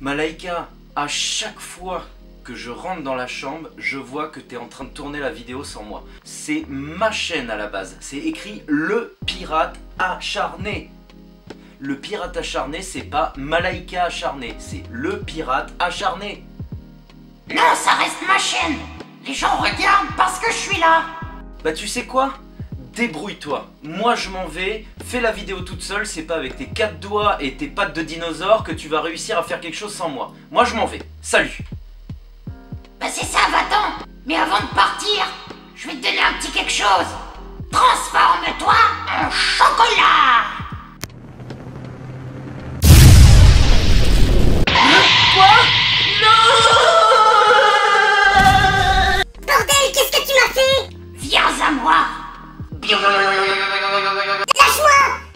Malaika, à chaque fois que je rentre dans la chambre, je vois que tu es en train de tourner la vidéo sans moi. C'est ma chaîne à la base. C'est écrit Le Pirate Acharné. Le Pirate Acharné, c'est pas Malaika Acharné, c'est Le Pirate Acharné. Non, ça reste ma chaîne. Les gens regardent parce que je suis là. Bah tu sais quoi? Débrouille-toi. Moi je m'en vais, fais la vidéo toute seule, c'est pas avec tes 4 doigts et tes pattes de dinosaure que tu vas réussir à faire quelque chose sans moi. Moi je m'en vais. Salut. Bah c'est ça, va-t'en. Mais avant de partir, je vais te donner un petit quelque chose. Transforme-toi en chocolat. Quoi? Non! Bordel, qu'est-ce que tu m'as fait? Viens à moi. Lâche-moi!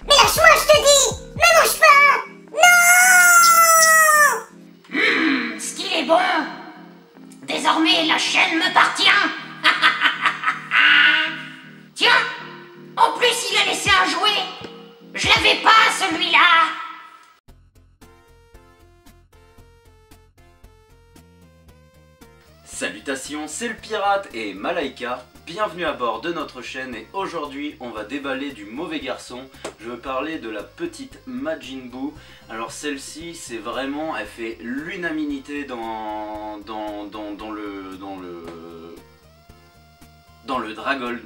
Mais lâche-moi, je te dis! Me mange pas! Non! Ce qu'il est bon! Désormais, la chaîne m'appartient! Tiens! En plus, il a laissé un jouet! Je l'avais pas, celui-là! Salutations, c'est le pirate et Malaika. Bienvenue à bord de notre chaîne et aujourd'hui on va déballer du mauvais garçon. Je veux parler de la petite Majin Buu. Alors celle-ci c'est vraiment, elle fait l'unanimité dans le Dragon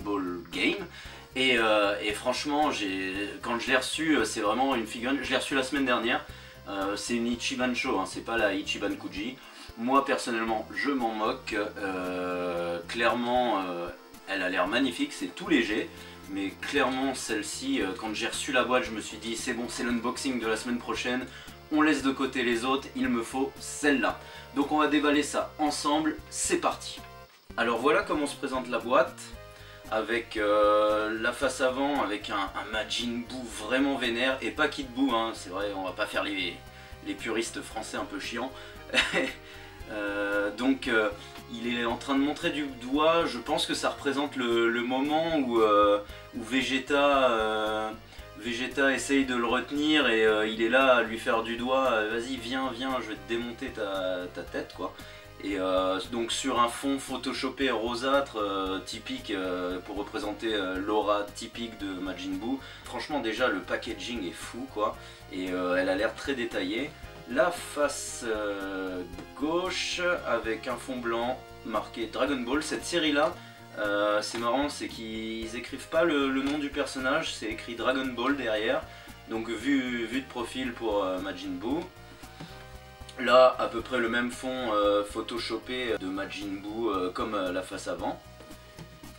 Ball game. Et franchement quand je l'ai reçue, c'est vraiment une figurine, je l'ai reçue la semaine dernière. C'est une Ichiban Show, hein, c'est pas la Ichiban Kuji. Moi personnellement je m'en moque, clairement elle a l'air magnifique, c'est tout léger, mais clairement celle-ci, quand j'ai reçu la boîte je me suis dit c'est bon, c'est l'unboxing de la semaine prochaine, on laisse de côté les autres, il me faut celle-là. Donc on va déballer ça ensemble, c'est parti. Alors voilà comment se présente la boîte, avec la face avant, avec un Majin Buu vraiment vénère, et pas Kid Buu, hein, c'est vrai, on va pas faire les puristes français un peu chiants. Donc il est en train de montrer du doigt, je pense que ça représente le moment où Vegeta essaye de le retenir et il est là à lui faire du doigt, vas-y viens, je vais te démonter ta tête quoi. Et donc sur un fond photoshopé rosâtre typique pour représenter l'aura typique de Majin Buu. Franchement déjà le packaging est fou quoi, et elle a l'air très détaillée. La face gauche avec un fond blanc marqué Dragon Ball. Cette série là, c'est marrant, c'est qu'ils écrivent pas le nom du personnage, c'est écrit Dragon Ball derrière. Donc vue de profil pour Majin Buu. Là à peu près le même fond photoshopé de Majin Buu comme la face avant.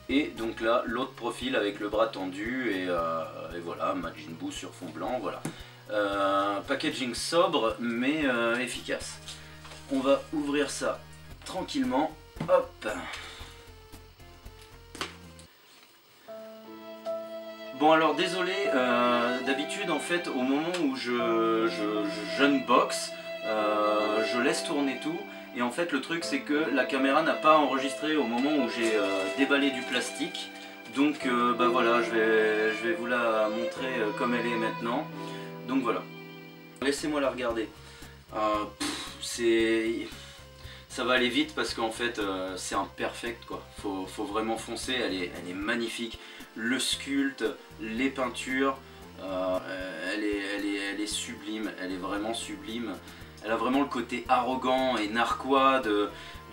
Et donc là l'autre profil avec le bras tendu et voilà Majin Buu sur fond blanc, voilà. Packaging sobre mais efficace. On va ouvrir ça tranquillement. Hop. Bon alors désolé, d'habitude en fait au moment où j'unbox, je laisse tourner tout. Et en fait le truc c'est que la caméra n'a pas enregistré au moment où j'ai déballé du plastique. Donc bah voilà, je vais vous la montrer comme elle est maintenant. Donc voilà, laissez-moi la regarder. Ça va aller vite parce qu'en fait c'est un perfect quoi. Faut vraiment foncer, elle est magnifique. Le sculpte, les peintures, elle est sublime, elle est vraiment sublime. Elle a vraiment le côté arrogant et narquois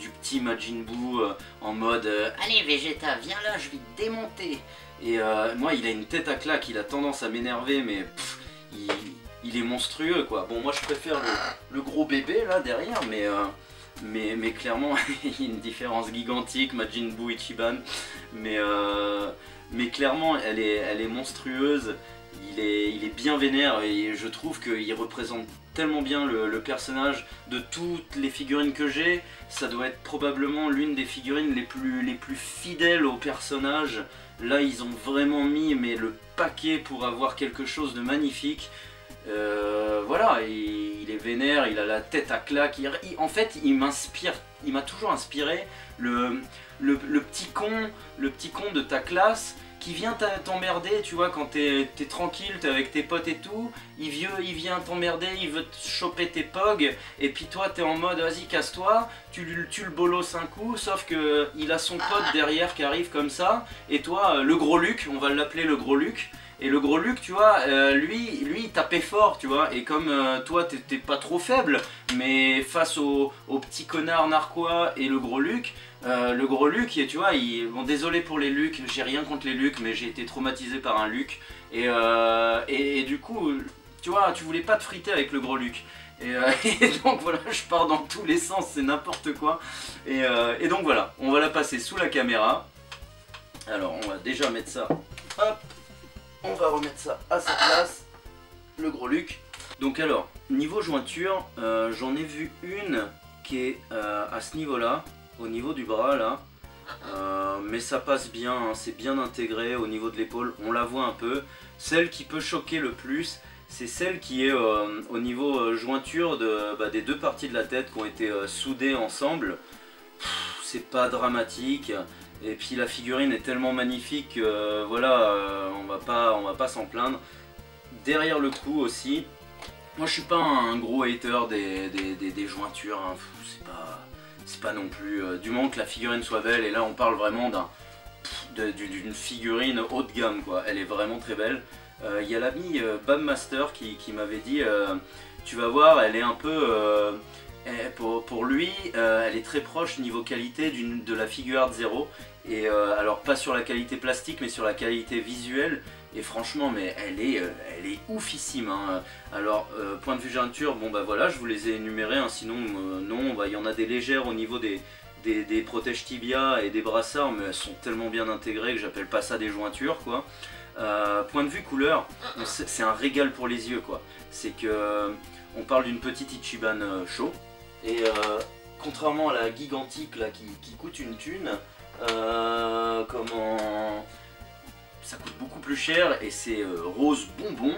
du petit Majin Buu en mode allez Vegeta, viens là, je vais te démonter. Et moi il a une tête à claque, il a tendance à m'énerver mais il est monstrueux quoi. Bon moi je préfère le gros bébé là derrière mais clairement il y a une différence gigantique, Majin Buu Ichiban, mais clairement elle est monstrueuse, il est bien vénère et je trouve qu'il représente tellement bien le personnage. De toutes les figurines que j'ai, ça doit être probablement l'une des figurines les plus fidèles au personnage. Là ils ont vraiment mis mais le paquet pour avoir quelque chose de magnifique. Voilà, il est vénère, il a la tête à claque, en fait il m'inspire, il m'a toujours inspiré le petit con de ta classe vient t'emmerder, tu vois, quand t'es tranquille, t'es avec tes potes et tout, il vient t'emmerder, il veut te choper tes pogs, et puis toi t'es en mode vas-y casse-toi, tu le bolos un coup, sauf que il a son pote derrière qui arrive comme ça, et toi, le gros Luc, on va l'appeler le gros Luc, et le gros Luc, tu vois, lui il tapait fort, tu vois, et comme toi t'es pas trop faible, mais face au petit connard narquois et le gros Luc, tu vois, bon désolé pour les Lucs, j'ai rien contre les Lucs, mais j'ai été traumatisé par un Luc, et du coup, tu vois, tu voulais pas te friter avec le gros Luc. Et donc voilà, je pars dans tous les sens, c'est n'importe quoi. Et donc voilà, on va la passer sous la caméra. Alors on va déjà mettre ça, hop. On va remettre ça à sa place, le gros Luc. Donc alors, niveau jointure, j'en ai vu une qui est à ce niveau-là, au niveau du bras là. Mais ça passe bien, hein, c'est bien intégré au niveau de l'épaule, on la voit un peu. Celle qui peut choquer le plus, c'est celle qui est au niveau jointure des deux parties de la tête qui ont été soudées ensemble. C'est pas dramatique. Et puis la figurine est tellement magnifique que voilà, on va pas s'en plaindre. Derrière le cou aussi, moi je suis pas un gros hater des jointures, hein. C'est pas non plus, du moment que la figurine soit belle, et là on parle vraiment d'une figurine haut de gamme quoi, elle est vraiment très belle. Il y a l'ami Bammaster qui m'avait dit, tu vas voir, elle est un peu... pour lui, elle est très proche niveau qualité de la Figuart Zero. Et alors pas sur la qualité plastique mais sur la qualité visuelle, et franchement mais elle est oufissime, hein. Alors point de vue jointure, bon bah voilà, je vous les ai énumérés, hein, sinon non, bah, il y en a des légères au niveau des protèges tibia et des brassards, mais elles sont tellement bien intégrées que j'appelle pas ça des jointures quoi. Point de vue couleur, c'est un régal pour les yeux quoi. C'est que on parle d'une petite Ichiban Sho, et contrairement à la gigantique là qui coûte une thune, ça coûte beaucoup plus cher, et c'est rose bonbon,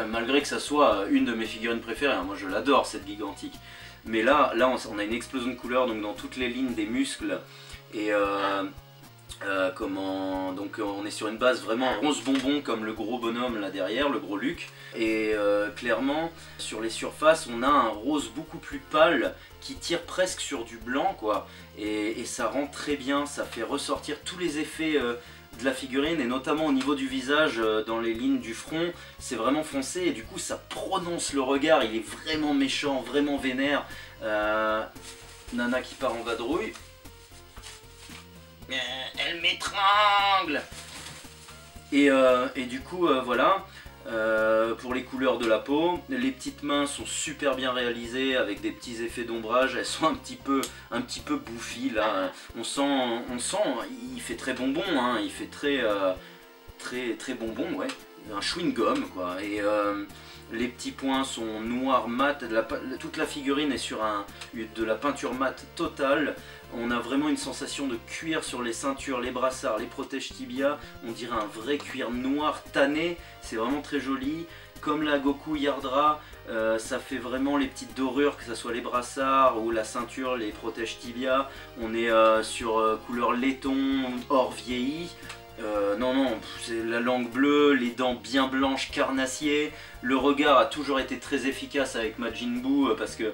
malgré que ça soit une de mes figurines préférées, hein. Moi je l'adore cette gigantique, mais là on a une explosion de couleurs donc dans toutes les lignes des muscles, et donc on est sur une base vraiment rose bonbon comme le gros bonhomme là derrière, le gros Luc, et clairement sur les surfaces on a un rose beaucoup plus pâle qui tire presque sur du blanc quoi, et ça rend très bien, ça fait ressortir tous les effets de la figurine, et notamment au niveau du visage, dans les lignes du front, c'est vraiment foncé, et du coup ça prononce le regard, il est vraiment méchant, vraiment vénère. Nana qui part en vadrouille. Elle m'étrangle. Et du coup voilà, pour les couleurs de la peau, les petites mains sont super bien réalisées avec des petits effets d'ombrage, elles sont un petit peu bouffies là, on sent, il fait très bonbon, hein, il fait très bonbon, ouais, un chewing-gum quoi, et les petits points sont noirs mat, toute la figurine est sur de la peinture mat totale. On a vraiment une sensation de cuir sur les ceintures, les brassards, les protèges tibia. On dirait un vrai cuir noir tanné, c'est vraiment très joli. Comme la Goku Yardra, ça fait vraiment les petites dorures, que ce soit les brassards ou la ceinture, les protèges tibia. On est sur couleur laiton, or vieilli. Non, c'est la langue bleue, les dents bien blanches, carnassier. Le regard a toujours été très efficace avec Majin Buu, parce que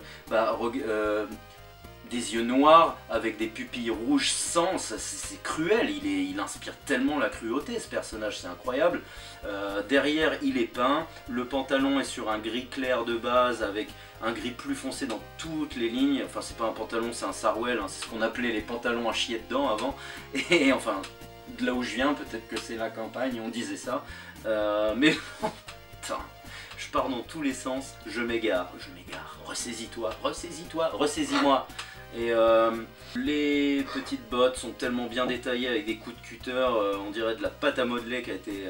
des yeux noirs avec des pupilles rouges sang, c'est cruel, il inspire tellement la cruauté ce personnage, c'est incroyable. Derrière il est peint, le pantalon est sur un gris clair de base avec un gris plus foncé dans toutes les lignes. Enfin c'est pas un pantalon, c'est un sarouel, hein. C'est ce qu'on appelait les pantalons à chier dedans avant, et enfin de là où je viens, peut-être que c'est la campagne, on disait ça, mais putain, je pars dans tous les sens, je m'égare, ressaisis-toi, ressaisis-moi. Et les petites bottes sont tellement bien détaillées avec des coups de cutter, on dirait de la pâte à modeler qui a été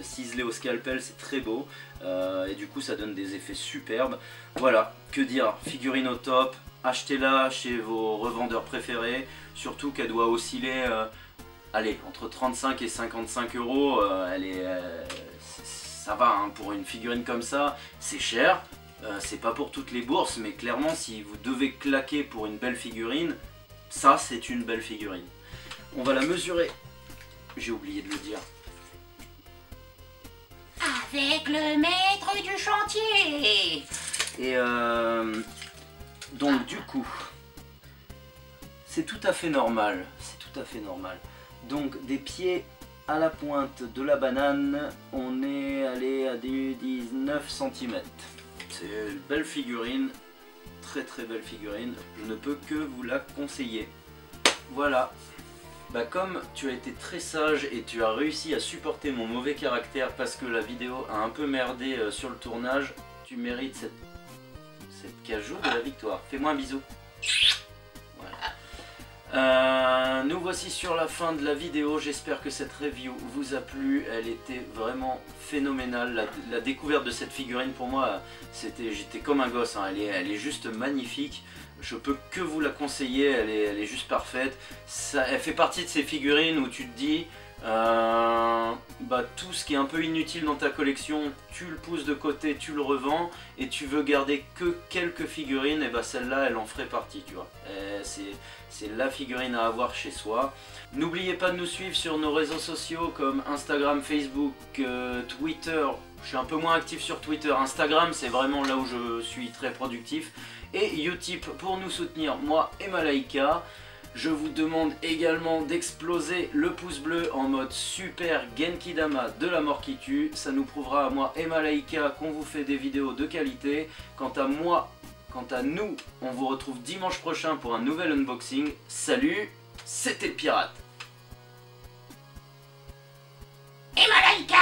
ciselée au scalpel, c'est très beau, et du coup ça donne des effets superbes. Voilà, que dire, figurine au top, achetez-la chez vos revendeurs préférés, surtout qu'elle doit osciller allez, entre 35 et 55 euros, ça va, hein, pour une figurine comme ça, c'est cher. C'est pas pour toutes les bourses, mais clairement si vous devez claquer pour une belle figurine, ça c'est une belle figurine. On va la mesurer, j'ai oublié de le dire, Avec le maître du chantier. Et donc du coup, c'est tout à fait normal. C'est tout à fait normal. Donc des pieds à la pointe de la banane, on est allé à des 19 cm. C'est une belle figurine, très très belle figurine, je ne peux que vous la conseiller. Voilà. Bah comme tu as été très sage et tu as réussi à supporter mon mauvais caractère parce que la vidéo a un peu merdé sur le tournage, tu mérites cette cajou de la victoire. Fais-moi un bisou. Voilà. Nous voici sur la fin de la vidéo, j'espère que cette review vous a plu, elle était vraiment phénoménale, la découverte de cette figurine pour moi, j'étais comme un gosse, hein. Elle est juste magnifique, je peux que vous la conseiller, elle est juste parfaite, elle fait partie de ces figurines où tu te dis, bah, tout ce qui est un peu inutile dans ta collection, tu le pousses de côté, tu le revends, et tu veux garder que quelques figurines, et bah celle-là elle en ferait partie, tu vois. C'est la figurine à avoir chez soi. N'oubliez pas de nous suivre sur nos réseaux sociaux comme Instagram, Facebook, Twitter. Je suis un peu moins actif sur Twitter. Instagram, c'est vraiment là où je suis très productif. Et Utip pour nous soutenir, moi et Malaika. Je vous demande également d'exploser le pouce bleu en mode super Genkidama de la mort qui tue. Ça nous prouvera à moi et Malaika qu'on vous fait des vidéos de qualité. Quant à nous, on vous retrouve dimanche prochain pour un nouvel unboxing. Salut, c'était le pirate. Et Malaika!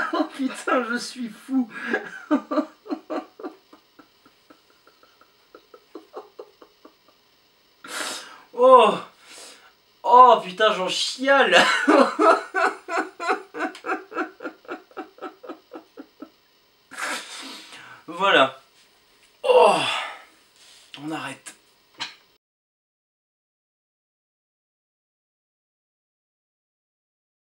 Oh putain, je suis fou. Oh, oh putain, j'en chiale. Voilà.